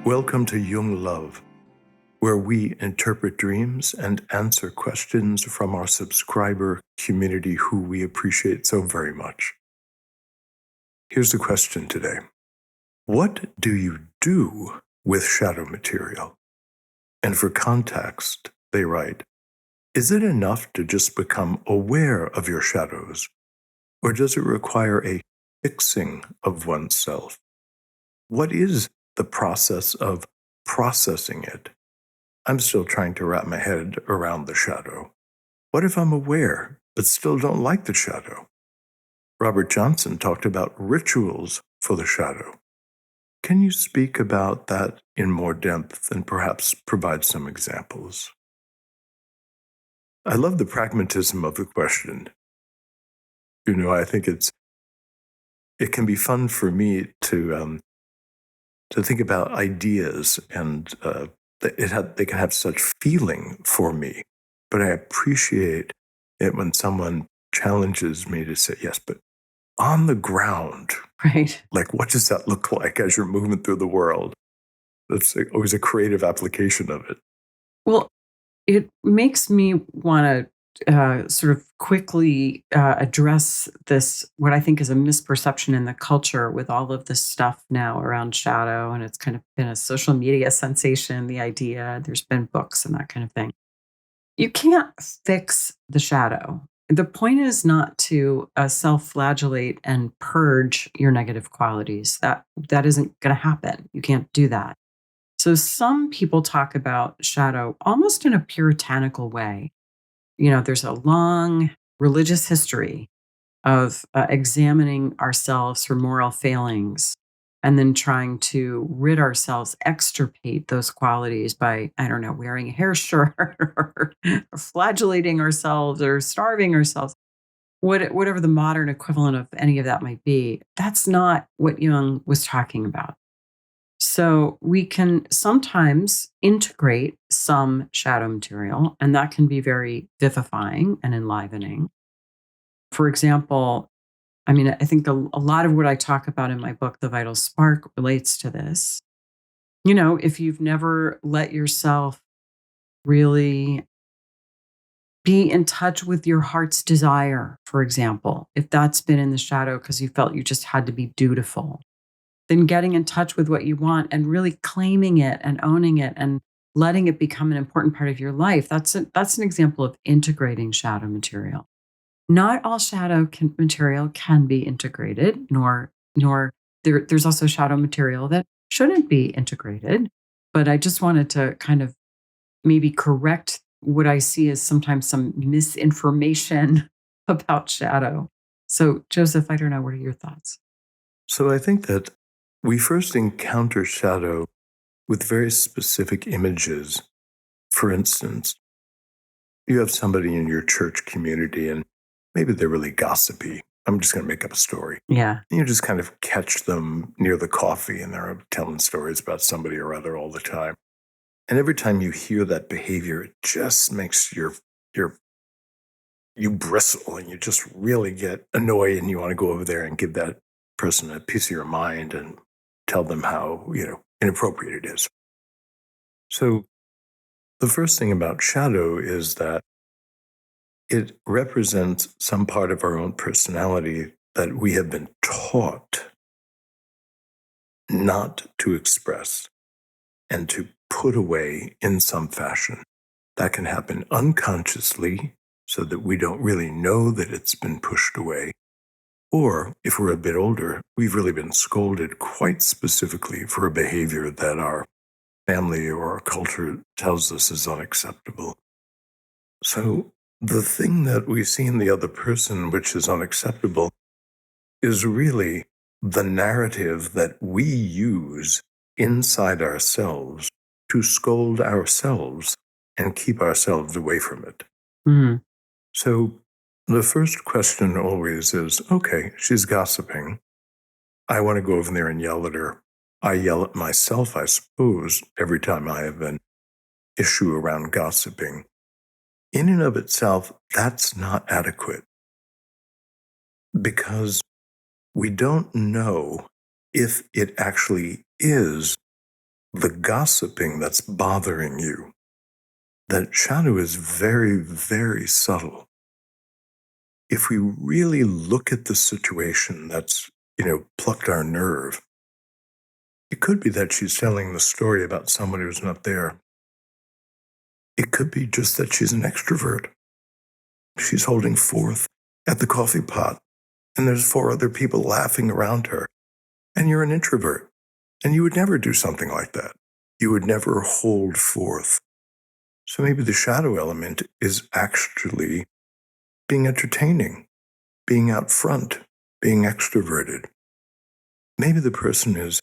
Welcome to Jung Love, where we interpret dreams and answer questions from our subscriber community who we appreciate so very much. Here's the question today. What do you do with shadow material? And for context, they write, is it enough to just become aware of your shadows? Or does it require a fixing of oneself? What is the process of processing it? I'm still trying to wrap my head around the shadow. What if I'm aware, but still don't like the shadow? Robert Johnson talked about rituals for the shadow. Can you speak about that in more depth and perhaps provide some examples? I love the pragmatism of the question. I think it can be fun for me to think about ideas, and they can have such feeling for me. But I appreciate it when someone challenges me to say, yes, but on the ground, right? Like, what does that look like as you're moving through the world? That's always a creative application of it. Well, it makes me want to sort of quickly address this, what I think is a misperception in the culture with all of this stuff now around shadow. And it's kind of been a social media sensation, the idea. There's been books and that kind of thing. You can't fix the shadow. The point is not to self-flagellate and purge your negative qualities. That isn't going to happen. You can't do that. So some people talk about shadow almost in a puritanical way. There's a long religious history of examining ourselves for moral failings and then trying to rid ourselves, extirpate those qualities by, I don't know, wearing a hair shirt or flagellating ourselves or starving ourselves, whatever the modern equivalent of any of that might be. That's not what Jung was talking about. So we can sometimes integrate some shadow material, and that can be very vivifying and enlivening. For example, I think a lot of what I talk about in my book, The Vital Spark, relates to this. If you've never let yourself really be in touch with your heart's desire, for example, if that's been in the shadow because you felt you just had to be dutiful, then getting in touch with what you want and really claiming it and owning it and letting it become an important part of your life. That's an example of integrating shadow material. Not all material can be integrated, nor there's also shadow material that shouldn't be integrated. But I just wanted to kind of maybe correct what I see as sometimes some misinformation about shadow. So, Joseph, I don't know, what are your thoughts? So I think that we first encounter shadow with very specific images. For instance, you have somebody in your church community and maybe they're really gossipy. I'm just going to make up a story. Yeah. And you just kind of catch them near the coffee and they're telling stories about somebody or other all the time. And every time you hear that behavior, it just makes you bristle and you just really get annoyed and you want to go over there and give that person a piece of your mind and tell them how, inappropriate it is. So the first thing about shadow is that it represents some part of our own personality that we have been taught not to express and to put away in some fashion. That can happen unconsciously so that we don't really know that it's been pushed away. Or if we're a bit older, we've really been scolded quite specifically for a behavior that our family or our culture tells us is unacceptable. So the thing that we see in the other person, which is unacceptable, is really the narrative that we use inside ourselves to scold ourselves and keep ourselves away from it. Mm. So the first question always is, okay, she's gossiping. I want to go over there and yell at her. I yell at myself, I suppose, every time I have an issue around gossiping. In and of itself, that's not adequate because we don't know if it actually is the gossiping that's bothering you, that shadow is very, very subtle. If we really look at the situation that's, plucked our nerve, it could be that she's telling the story about someone who's not there. It could be just that she's an extrovert. She's holding forth at the coffee pot, and there's four other people laughing around her, and you're an introvert, and you would never do something like that. You would never hold forth. So maybe the shadow element is actually being entertaining, being out front, being extroverted. Maybe the person is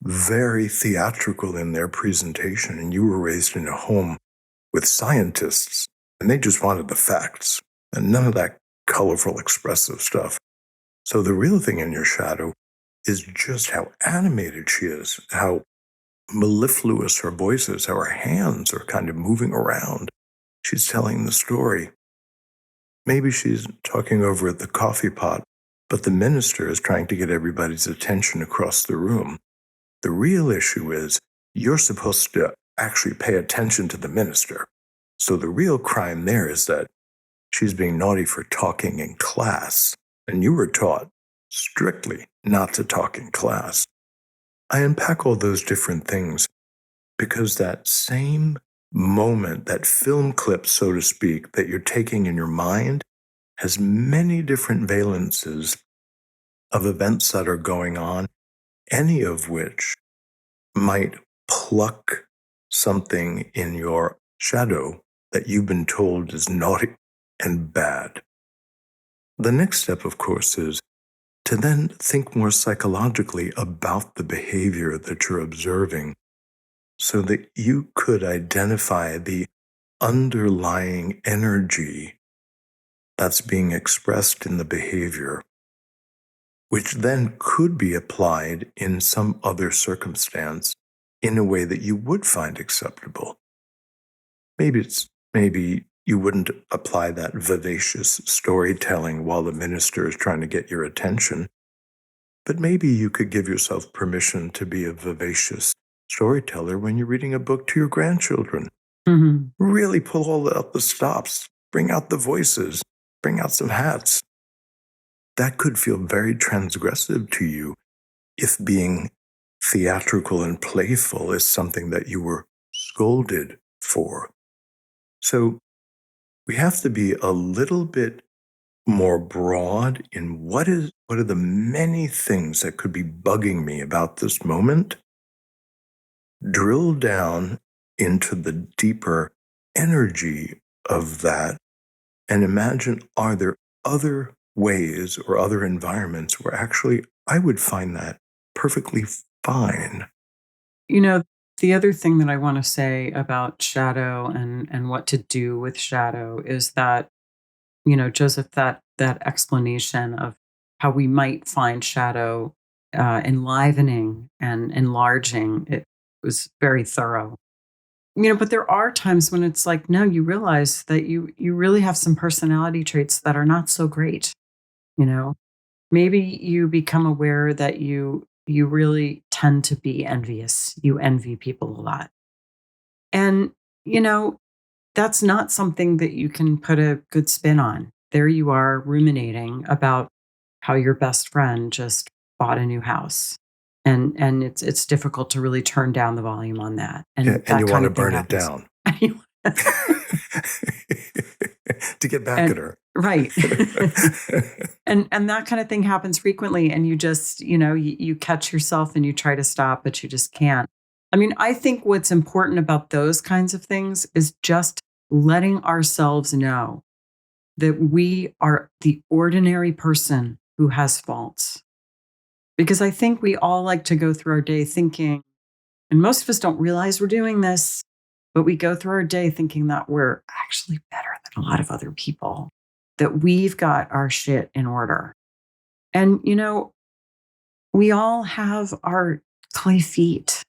very theatrical in their presentation, and you were raised in a home with scientists, and they just wanted the facts and none of that colorful, expressive stuff. So the real thing in your shadow is just how animated she is, how mellifluous her voice is, how her hands are kind of moving around. She's telling the story. Maybe she's talking over at the coffee pot, but the minister is trying to get everybody's attention across the room. The real issue is you're supposed to actually pay attention to the minister. So the real crime there is that she's being naughty for talking in class, and you were taught strictly not to talk in class. I unpack all those different things because that same moment, that film clip, so to speak, that you're taking in your mind has many different valences of events that are going on, any of which might pluck something in your shadow that you've been told is naughty and bad. The next step, of course, is to then think more psychologically about the behavior that you're observing so that you could identify the underlying energy that's being expressed in the behavior, which then could be applied in some other circumstance in a way that you would find acceptable. Maybe you wouldn't apply that vivacious storytelling while the minister is trying to get your attention, but maybe you could give yourself permission to be a vivacious storyteller when you're reading a book to your grandchildren. Mhm. Really pull all out the stops, bring out the voices, bring out some hats. That could feel very transgressive to you if being theatrical and playful is something that you were scolded for. So we have to be a little bit more broad in what are the many things that could be bugging me about this moment. Drill down into the deeper energy of that and imagine, are there other ways or other environments where actually I would find that perfectly fine? You know, the other thing that I want to say about shadow and what to do with shadow is that, Joseph, that explanation of how we might find shadow enlivening and enlarging, it was very thorough. But there are times when it's like, no, you realize that you really have some personality traits that are not so great, you know. Maybe you become aware that you really tend to be envious. You envy people a lot. And, you know, that's not something that you can put a good spin on. There you are ruminating about how your best friend just bought a new house. And it's difficult to really turn down the volume on that. Yeah, And and that you kind want to of thing burn it happens. down to get back And at her. right. And that kind of thing happens frequently, and you just, you catch yourself and you try to stop, but you just can't. I mean, I think what's important about those kinds of things is just letting ourselves know that we are the ordinary person who has faults. Because I think we all like to go through our day thinking, and most of us don't realize we're doing this, but we go through our day thinking that we're actually better than a lot of other people, that we've got our shit in order. And, we all have our clay feet.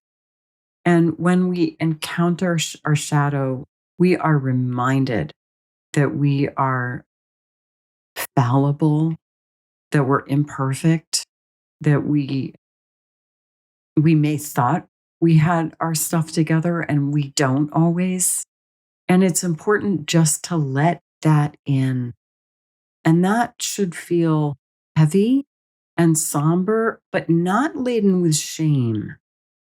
And when we encounter our shadow, we are reminded that we are fallible, that we're imperfect, that we may we had our stuff together and we don't always. And it's important just to let that in. And that should feel heavy and somber, but not laden with shame.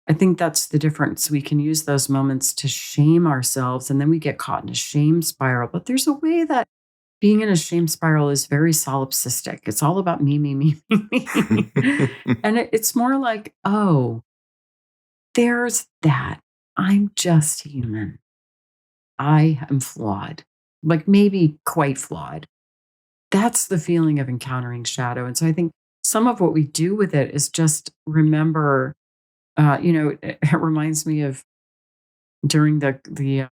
I think that's the difference. We can use those moments to shame ourselves and then we get caught in a shame spiral. But there's a way that being in a shame spiral is very solipsistic. It's all about me, me, me, me. And it's more like, oh, there's that. I'm just human. I am flawed, like maybe quite flawed. That's the feeling of encountering shadow. And so I think some of what we do with it is just remember, it reminds me of during the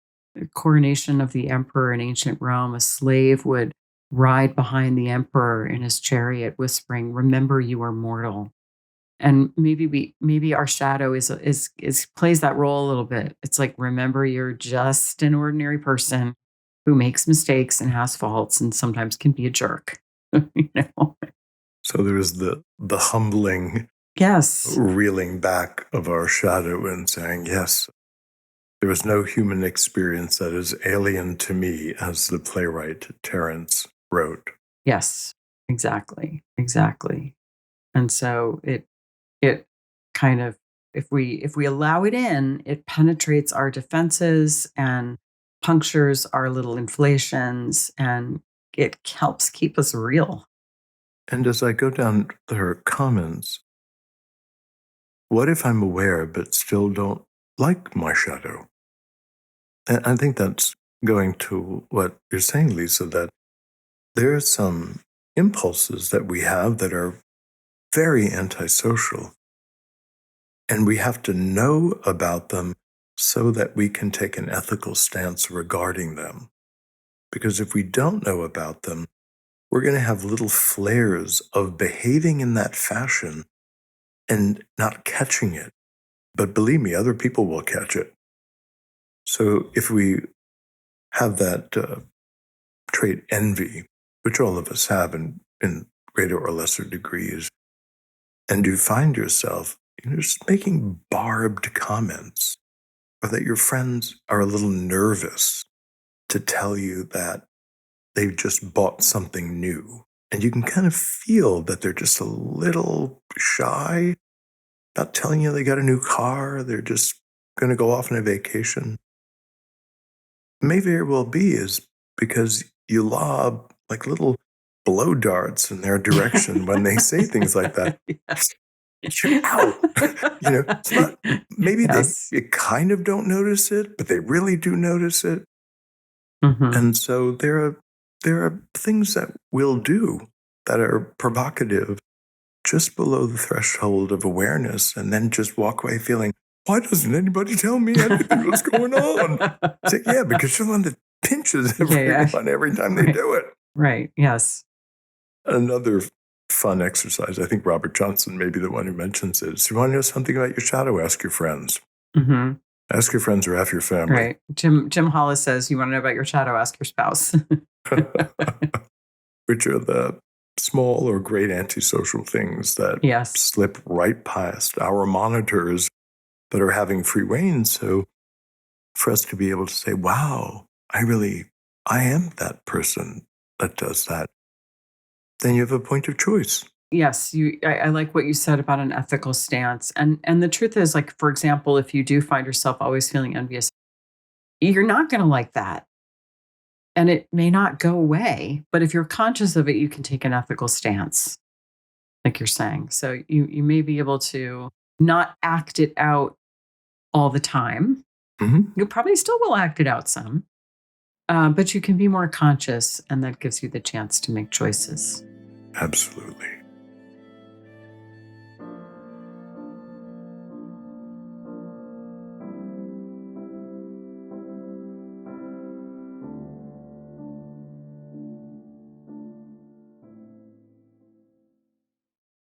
coronation of the emperor in ancient Rome, a slave would ride behind the emperor in his chariot, whispering, "Remember, you are mortal." And maybe our shadow is plays that role a little bit. It's like, remember, you're just an ordinary person who makes mistakes and has faults, and sometimes can be a jerk. you know? So there's the humbling Yes. reeling back of our shadow and saying, yes, there is no human experience that is alien to me, as the playwright Terence wrote. Yes. Exactly. Exactly. And so it kind of, if we allow it in, it penetrates our defenses and punctures our little inflations, and it helps keep us real. And as I go down her comments, what if I'm aware but still don't like my shadow? And I think that's going to what you're saying, Lisa, that there are some impulses that we have that are very antisocial. And we have to know about them so that we can take an ethical stance regarding them. Because if we don't know about them, we're going to have little flares of behaving in that fashion and not catching it. But believe me, other people will catch it. So if we have that trait envy, which all of us have in greater or lesser degrees, and you find yourself just making barbed comments, or that your friends are a little nervous to tell you that they've just bought something new, and you can kind of feel that they're just a little shy about telling you they got a new car, they're just going to go off on a vacation. May very well be is because you lob like little blow darts in their direction when they say things like that. You're out. It's not, maybe Yes. they kind of don't notice it, but they really do notice it. Mhm. And so there are things that we'll do that are provocative just below the threshold of awareness, and then just walk away feeling, why doesn't anybody tell me anything what's going on? Say, yeah, because you're the one that pinches Yeah, yeah. everyone every time they Right. do it. Right. Yes. Another fun exercise, I think Robert Johnson may be the one who mentions it, is you want to know something about your shadow? Ask your friends. Mhm. Ask your friends or half your family. Right. Jim Hollis says, "You wanna know about your shadow, ask your spouse." Which are the small or great antisocial things that Yes. slip right past our monitors that are having free reign. So for us to be able to say, wow, I am that person that does that, then you have a point of choice. Yes, I like what you said about an ethical stance, and the truth is, like, for example, if you do find yourself always feeling envious, you're not gonna like that, and it may not go away, but if you're conscious of it, you can take an ethical stance, like you're saying. So you may be able to not act it out all the time. Hmm. You probably still will act it out some, but you can be more conscious, and that gives you the chance to make choices. Absolutely.